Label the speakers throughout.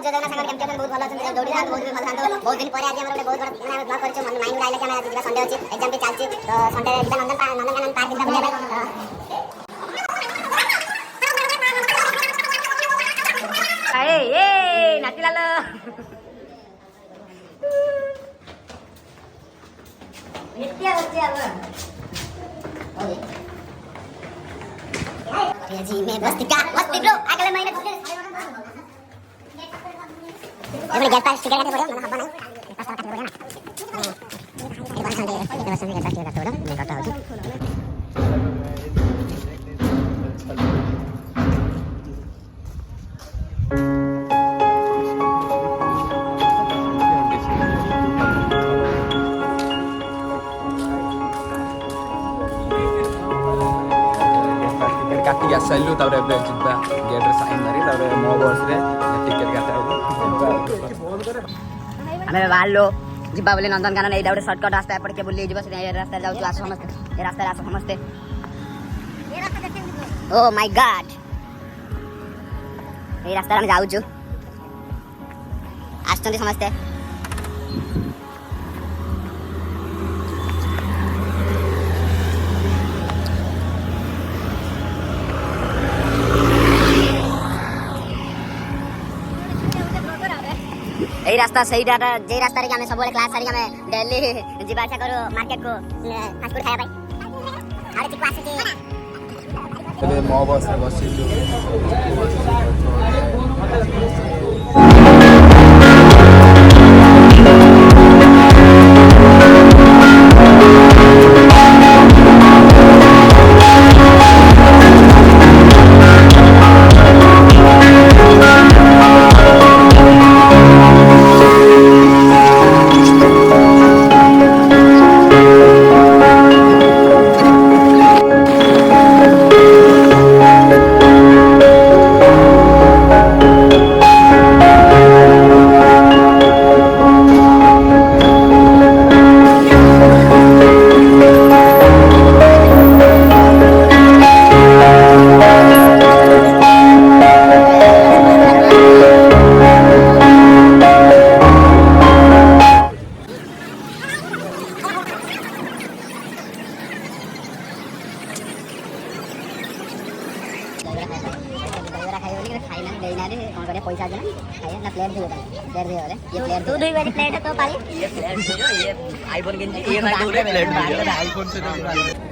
Speaker 1: जय जगन्नाथ संग केमते बहुत भलो अछन दौड़ी जान बहुत भलो जान बहुत दिन परे आज हमर बहुत बड़ ब्लॉग करछ मन माइंड आइले कि हम आज संडे अछि एग्जाम पे चलछि तो संडे जिबा नंदनकानन पार्क दिन बुले
Speaker 2: ए ए नाचिलाल नित्य बच्चे अब
Speaker 1: जी मैं बस्ती ब्रो अगले महीने एबे गेट पास टिकट काटे पड़ो मन हबा नै पास काटे पड़ो ना ए बार संडे गेट पास टिकट काटे पड़ो मैं काटा होची
Speaker 3: काटी आसलु तारे बे जिबा गेट रे साइन मारी तारे मो बस रे टिकट काटा
Speaker 2: हमें बाहलो जिबा बोले नंदनकानन एटा गोटे शॉर्टकट रास्ता एपट के बुली जिबा से रास्ता जाउ आस समस्त ए रास्ता आस समस्त ए रास्ता देखते ओ माय गॉड ए रास्ता हम जाउ छु आछन समस्त ए रास्ता सही डाटा जे रास्ता रे हमें सब क्लास सारी हमें दिल्ली जिबा आशा करो मार्केट को फास्ट फूड खाया भाई आरे चिकु आसे के
Speaker 3: तबे मो बस रे बसिलु पैसा देना खाया ना प्लेट दियो प्लेट दियो रे ये प्लेट तू दुई बारी प्लेट तो पाली ये प्लेट दियो ये आईफोन के ये ना दो प्लेट आईफोन से दो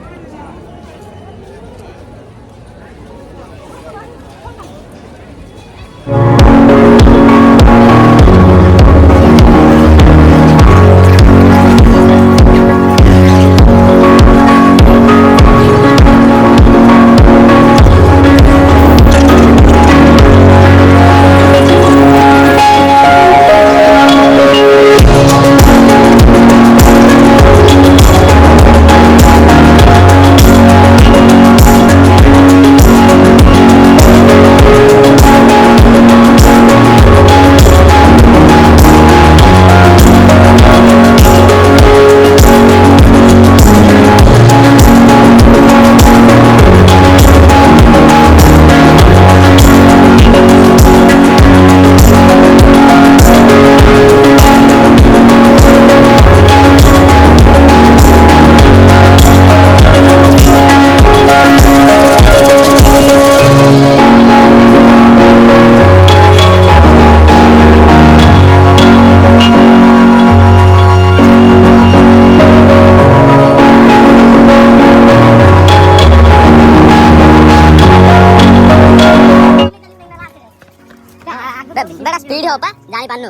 Speaker 3: बड़ा स्पीड हो पा जानी पानु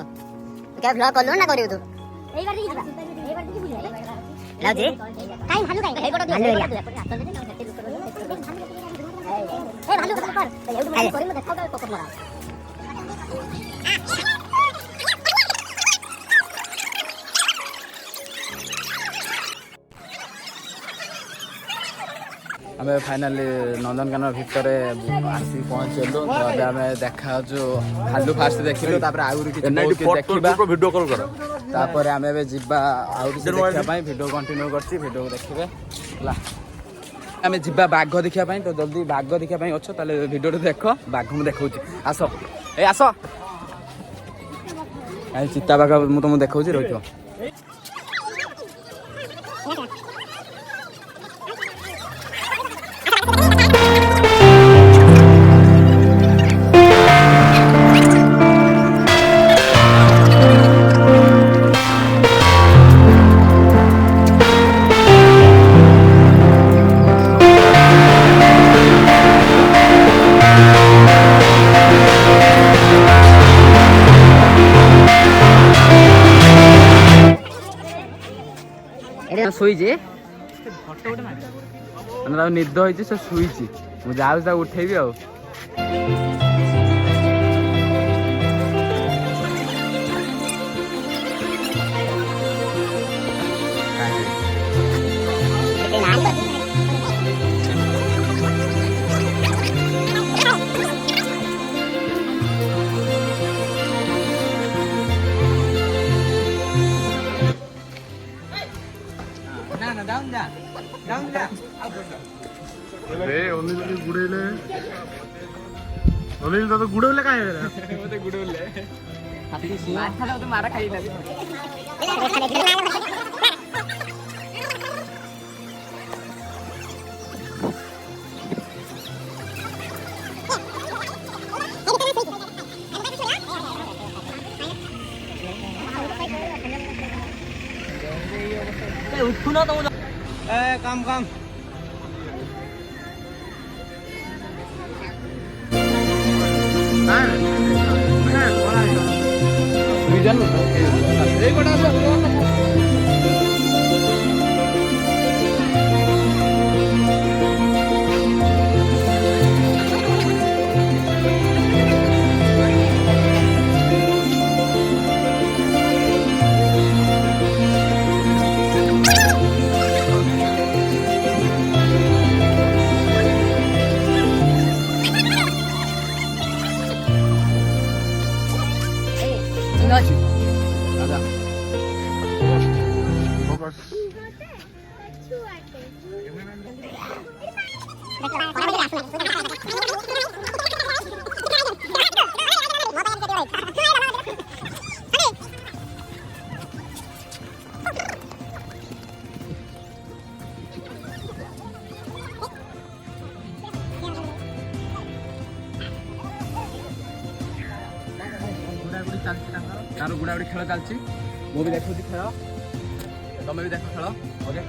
Speaker 3: क्या ब्लॉग कर लो ना करियो तू एई बार देखि एई बार देखि बुझले लाउ जी काई भालू काई एई कोटा भालू एरिया ए भालू का कर एउडू भालू करिम देखाउ का पकड़ मरा आम फाइनाली नंदनकानन भितर आसी पहुँचलु तो आम देखा जो भालू फास्ट देखिलु
Speaker 4: वीडियो कॉल कर
Speaker 3: तापर आम जीवा देखा वीडियो कंटिन्यू करछि वीडियो देखिबे ला आम जीवा बाघ देखा तो जल्दी बाघ देखा अच्छो ताले वीडियो देख बाघ मु देखौछि आस ए आस
Speaker 5: ଚିତା ବାଘ ମୁଁ ତମକୁ ଦେଖାଉଛି ରହିଥିବ। ଶୋଇଛି ମାନେ ନିଦ ହେଇଛି ସେ ଶୋଇଛି ମୁଁ ଯାଉଛି ତାକୁ ଉଠେଇବି ଆଉ।
Speaker 4: ଗୁଡେଇଲେ ଅନିଲ ତତେ ଗୁଡେଇଲେ କାଇଁ
Speaker 5: ମତେ ଗୁଡେଇଲେ ମାରା ଖାଇଲା।
Speaker 2: ଉଠୁନ ତମ
Speaker 5: କାମ କାମ ତାର ଗୁଡାଗୁଡି ଖେଳ ଚାଲିଛି। ମୁଁ ବି ଦେଖୁଛି ଖେଳ, ତମେ ବି ଦେଖ ଖେଳ। ଓକେ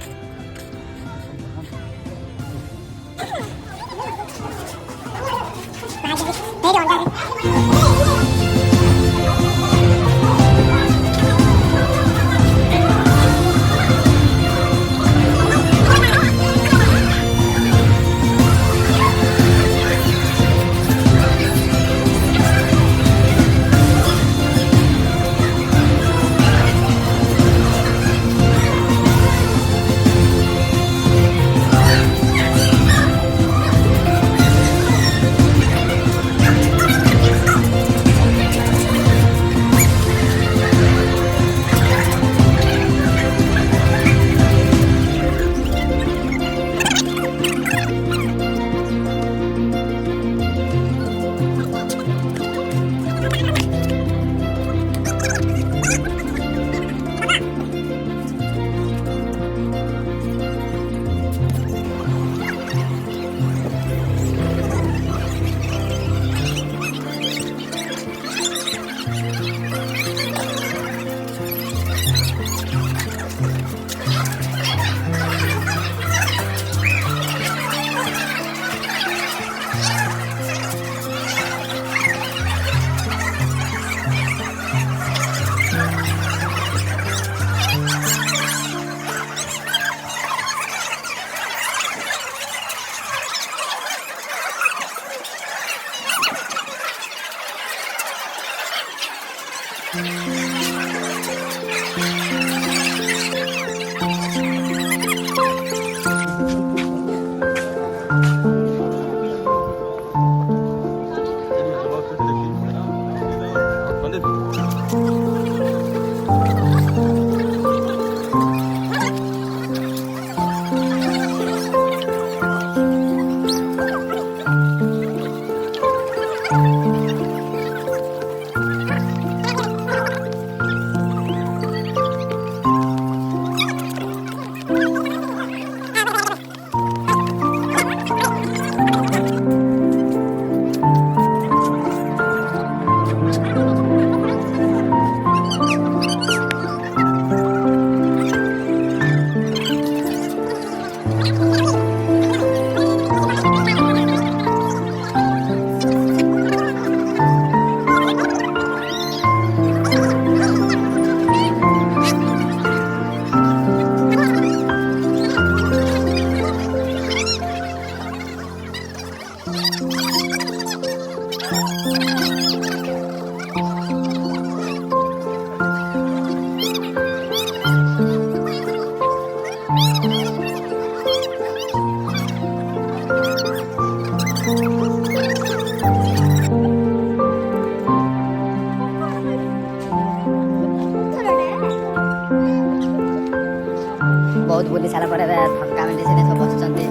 Speaker 2: ବହୁତ ବୁଲି ସାରିଲା ପରେ ଏବେ ଥକା ମେଣ୍ଡିସିନ ସବୁ ବସୁଛନ୍ତି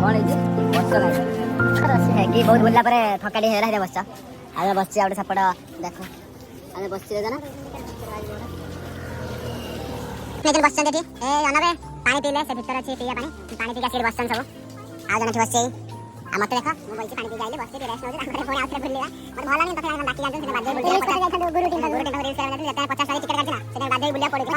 Speaker 2: କ'ଣ ହେଇଛି ବସ କି ବହୁତ ବୁଲିଲା ପରେ ଥକା ଟିକେ ହେଇଗଲା ବସିଛ ଆଉ ବସିଛି ଆଉ ଗୋଟେ ସେପଟ ଦେଖ ଆମେ ବସିଛୁ ନା
Speaker 1: ବସିଛନ୍ତି ଏଠି ଏ ଅନବେ ପାଣି ପିଇଲେ ସେ ଭିତରେ ଅଛି ପିଇବା ପାଣି ପିଇକି ଆସିକି ବସିଛନ୍ତି ସବୁ ଆଉ ଜଣେ ଏଠି ବସିଛି ଆଉ ମତେ ଦେଖ ମୁଁ ବସିଛି ପାଣି ପିଇକି ଆଇଲି ବସିଛି ରେଷ୍ଟ ନେଉଛି ତାପରେ ପୁଣି ଆଉଥରେ ବୁଲିବା ମତେ ଭଲ ଲାଗେନି ତଥାପି ବାକି ଜାଣିଛନ୍ତି ସେଟା ବାଧ୍ୟ ବୁଲିବା ଗୁରୁ ଟିମ୍ ରିଲ୍ସ ଯାଇଥିଲି ଯେତେବେଳେ 50 ସାରି ଟିକେଟ କାଟିଛି ନା ସେଟା ବାଧ୍ୟ ବୁଲିବା ପଡିବ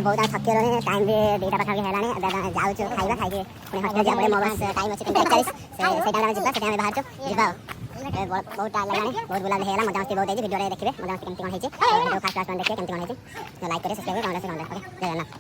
Speaker 1: बहुत थकी गले टाइम भी 2टा पाखापाखि हेलानी जाऊँ खाଇବା खाई हॉस्टल जा मोबाइल टाइम अच्छे 41 से टाइम जीवा से टाइम बाहर जीवा बहुत टाइम लगाने बहुत बुला हेला मजा मस्ती बहुत है वीडियो रे देखिबे मजा मस्ती केमती कोन है वीडियो फास्ट फास्ट देखिए केमती कोन है लाइक करे सब्सक्राइब करे कमेंट से ओके जय जगन्नाथ।